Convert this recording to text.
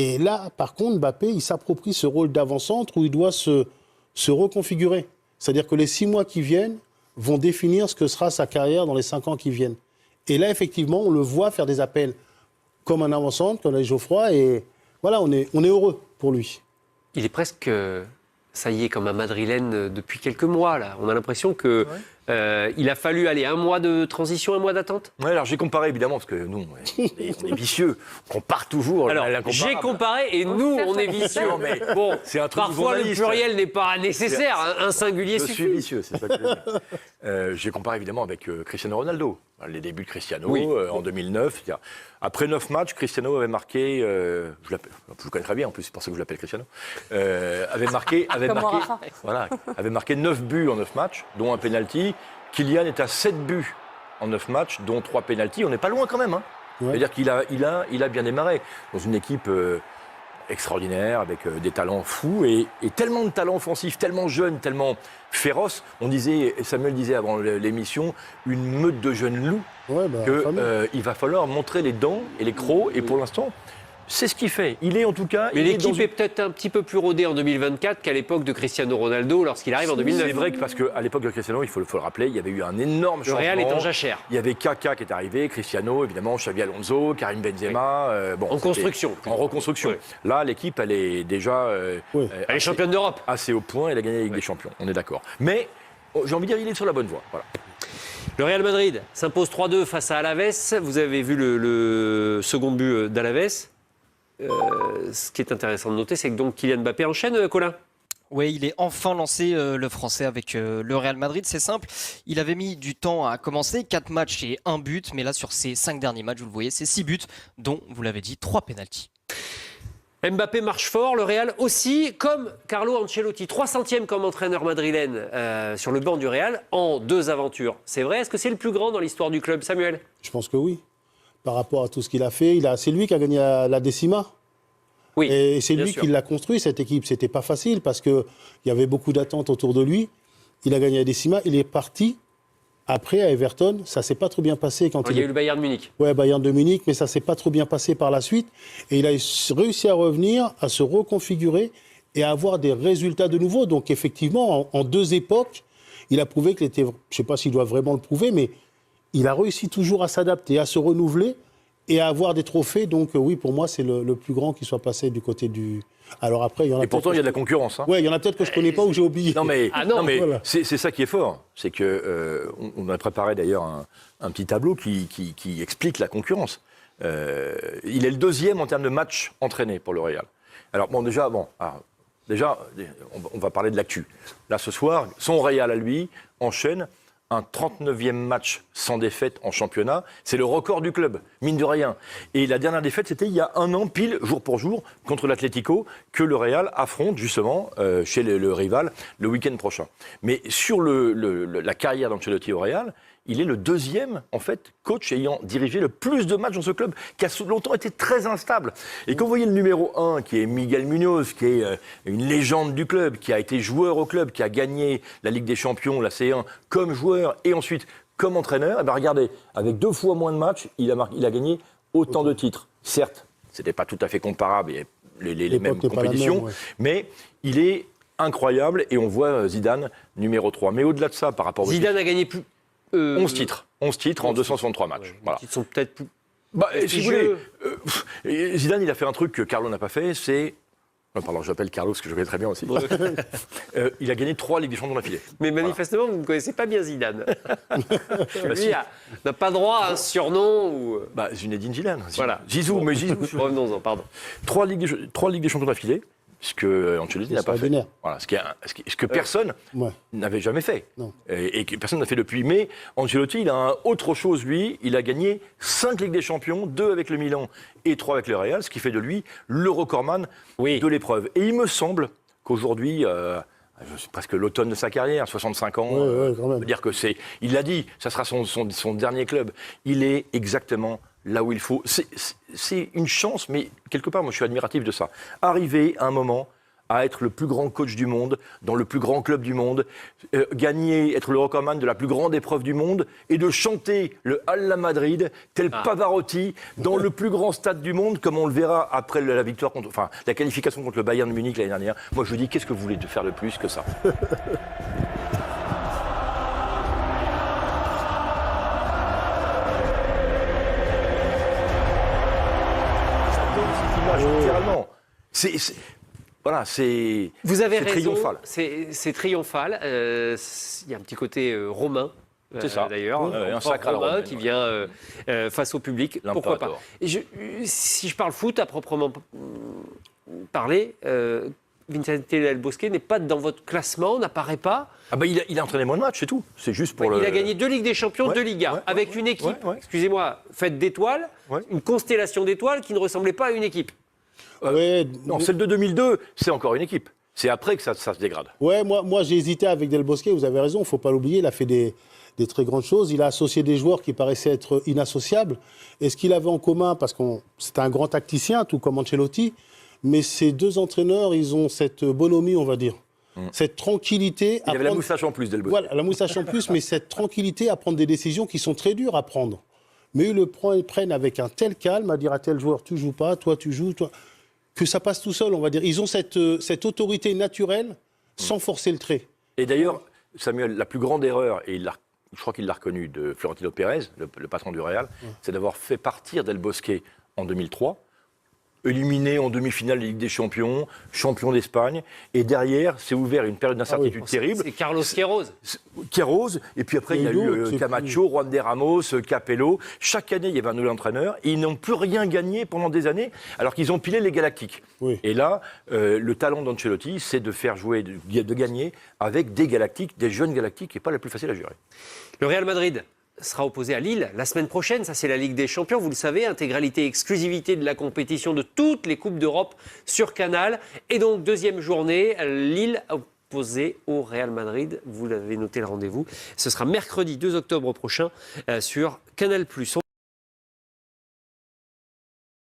Et là, par contre, Mbappé, il s'approprie ce rôle d'avant-centre où il doit se reconfigurer. C'est-à-dire que les 6 mois qui viennent vont définir ce que sera sa carrière dans les 5 ans qui viennent. Et là, effectivement, on le voit faire des appels comme un avant-centre, comme avec Geoffroy, et voilà, on est heureux pour lui. Il est presque, ça y est, comme un madrilène depuis quelques mois, là. On a l'impression que il a fallu aller 1 mois de transition, 1 mois d'attente. Ouais, alors j'ai comparé évidemment, parce que nous, on est vicieux, on compare toujours. Alors, j'ai comparé et nous, on est vicieux. Mais Bon, c'est un truc parfois le journaliste. pluriel n'est pas nécessaire, un singulier Je suffit. suis vicieux, c'est ça que je veux dire. J'ai comparé évidemment avec Cristiano Ronaldo. Les débuts de Cristiano en 2009. Après 9 matchs, Cristiano avait marqué, je le connais très bien en plus, c'est pour ça que je l'appelle Cristiano, avait marqué 9 buts en 9 matchs, dont un penalty. Kylian est à 7 buts en 9 matchs, dont 3 penaltys. On n'est pas loin quand même. Hein. Ouais. C'est-à-dire qu'il a bien démarré dans une équipe extraordinaire, avec des talents fous et tellement de talents offensifs, tellement jeunes, tellement féroces. On disait, Samuel disait avant l'émission, une meute de jeunes loups, qu'il va falloir montrer les dents et les crocs. Et pour l'instant, c'est ce qu'il fait. Il est en tout cas... Mais l'équipe est peut-être un petit peu plus rodée en 2024 qu'à l'époque de Cristiano Ronaldo lorsqu'il arrive en 2009. C'est vrai que parce qu'à l'époque de Cristiano, il faut le rappeler, il y avait eu un énorme changement. Le Real est en jachère. Il y avait Kaka qui est arrivé, Cristiano, évidemment, Xabi Alonso, Karim Benzema. En construction. En reconstruction. Ouais. Là, l'équipe, elle est déjà... elle est championne d'Europe. Assez au point, elle a gagné la Ligue des Champions, on est d'accord. Mais, j'ai envie de dire, il est sur la bonne voie. Voilà. Le Real Madrid s'impose 3-2 face à Alaves. Vous avez vu le second but d'Alaves. Ce qui est intéressant de noter, c'est que donc Kylian Mbappé enchaîne, Colin. Oui, il est enfin lancé, le Français, avec le Real Madrid. C'est simple, il avait mis du temps à commencer, 4 matchs et 1 but. Mais là, sur ces 5 derniers matchs, vous le voyez, c'est 6 buts, dont, vous l'avez dit, 3 pénaltys. Mbappé marche fort, le Real aussi, comme Carlo Ancelotti, 300e comme entraîneur madrilène sur le banc du Real, en 2 aventures. C'est vrai, est-ce que c'est le plus grand dans l'histoire du club, Samuel ? Je pense que oui. Par rapport à tout ce qu'il a fait, c'est lui qui a gagné la Décima. Oui, et c'est lui qui l'a construit, cette équipe. C'était pas facile parce qu'il y avait beaucoup d'attentes autour de lui. Il a gagné la Décima, il est parti. Après, à Everton, ça s'est pas trop bien passé. Il y a eu le Bayern de Munich. Oui, Bayern de Munich, mais ça s'est pas trop bien passé par la suite. Et il a réussi à revenir, à se reconfigurer et à avoir des résultats de nouveau. Donc effectivement, en 2 époques, il a prouvé qu'il était... Je ne sais pas s'il doit vraiment le prouver, mais il a réussi toujours à s'adapter, à se renouveler et à avoir des trophées. Donc oui, pour moi, c'est le plus grand qui soit passé du côté du... Alors après, il y en a... Et pourtant, il y a de la concurrence. Hein. Oui, il y en a peut-être que je ne connais pas ou j'ai oublié. Non, mais voilà. c'est ça qui est fort. C'est que on a préparé d'ailleurs un petit tableau qui explique la concurrence. Il est le 2e en termes de matchs entraînés pour le Real. Alors bon, déjà, on va parler de l'actu. Là, ce soir, son Real à lui enchaîne un 39e match sans défaite en championnat. C'est le record du club, mine de rien. Et la dernière défaite, c'était il y a 1 an, pile, jour pour jour, contre l'Atlético, que le Real affronte justement chez le rival le week-end prochain. Mais sur la carrière d'Ancelotti au Real, il est le 2e, en fait, coach ayant dirigé le plus de matchs dans ce club, qui a longtemps été très instable. Et quand vous voyez le numéro 1, qui est Miguel Munoz, qui est une légende du club, qui a été joueur au club, qui a gagné la Ligue des Champions, la C1, comme joueur et ensuite comme entraîneur, et bien regardez, avec 2 fois moins de matchs, il a gagné autant de titres. Certes, ce n'était pas tout à fait comparable, il y avait les mêmes compétitions, mais il est incroyable et on voit Zidane numéro 3. Mais au-delà de ça, par rapport au... Zidane a gagné plus... 11 titres en 263 matchs. Ouais, voilà. Qui sont peut-être plus... si vous voulez, Zidane, il a fait un truc que Carlo n'a pas fait, c'est... Pardon, j'appelle Carlo parce que je connais très bien aussi. Il a gagné 3 Ligues des Champions d'affilée. Mais manifestement, vous ne connaissez pas bien Zidane. Lui n'a pas droit à un surnom ou... Zinedine Zidane. Voilà. Zizou, mais Zizou. Revenons-en, pardon. 3 Ligues des Champions d'affilée. Ce que Ancelotti n'a pas fait. Voilà, ce que personne n'avait jamais fait. Et que personne n'a fait depuis. Mais Ancelotti, il a autre chose, lui. Il a gagné 5 Ligues des Champions, 2 avec le Milan et 3 avec le Real, ce qui fait de lui le recordman de l'épreuve. Et il me semble qu'aujourd'hui, c'est presque l'automne de sa carrière, 65 ans, quand même. veut dire que il l'a dit, ça sera son dernier club. Il est exactement là où il faut. C'est une chance, mais quelque part, moi, je suis admiratif de ça. Arriver à un moment à être le plus grand coach du monde, dans le plus grand club du monde, gagner, être le recordman de la plus grande épreuve du monde et de chanter le Alla Madrid, tel Pavarotti, dans le plus grand stade du monde, comme on le verra après la victoire la qualification contre le Bayern de Munich l'année dernière. Moi, je dis, qu'est-ce que vous voulez faire de plus que ça? Littéralement. Voilà, c'est Vous avez raison, triomphal. C'est triomphal. Il y a un petit côté romain. C'est ça. D'ailleurs, un sacre romain qui vient face au public. Pourquoi pas? Et si je parle foot à proprement parler, Vicente Del Bosque n'est pas dans votre classement, n'apparaît pas. Ah bah il a entraîné moins de matchs, c'est tout. C'est juste pour Il a gagné 2 Ligues des Champions, 2 Ligas, avec une équipe, excusez-moi, faite d'étoiles, une constellation d'étoiles qui ne ressemblait pas à une équipe. Non, celle de 2002, c'est encore une équipe. C'est après que ça se dégrade. Ouais, moi j'ai hésité avec Del Bosque, vous avez raison, il ne faut pas l'oublier, il a fait des très grandes choses. Il a associé des joueurs qui paraissaient être inassociables. Et ce qu'il avait en commun, parce que c'était un grand tacticien, tout comme Ancelotti, mais ces deux entraîneurs, ils ont cette bonhomie, on va dire. Cette tranquillité. Il y avait la moustache en plus, Del Bosque. Voilà, la moustache en plus, mais cette tranquillité à prendre des décisions qui sont très dures à prendre. Mais ils le prennent avec un tel calme, à dire à tel joueur, tu joues pas, toi tu joues, toi... que ça passe tout seul, on va dire. Ils ont cette autorité naturelle sans forcer le trait. Et d'ailleurs, Samuel, la plus grande erreur, et je crois qu'il l'a reconnu, de Florentino Pérez, le patron du Real, c'est d'avoir fait partir Del Bosque en 2003, éliminé en demi-finale de Ligue des Champions, champion d'Espagne, et derrière, s'est ouvert une période d'incertitude terrible. C'est Carlos Queiroz. Queiroz, et puis après, il y a eu Camacho, Juan de Ramos, Capello. Chaque année, il y avait un nouvel entraîneur, et ils n'ont plus rien gagné pendant des années, alors qu'ils ont pilé les Galactiques. Oui. Et là, le talent d'Ancelotti, c'est de faire jouer, de gagner avec des Galactiques, des jeunes Galactiques, qui n'est pas la plus facile à gérer. Le Real Madrid sera opposé à Lille la semaine prochaine. Ça, c'est la Ligue des Champions. Vous le savez, intégralité, exclusivité de la compétition de toutes les Coupes d'Europe sur Canal. Et donc, deuxième journée, Lille opposé au Real Madrid. Vous l'avez noté le rendez-vous. Ce sera mercredi 2 octobre prochain sur Canal+.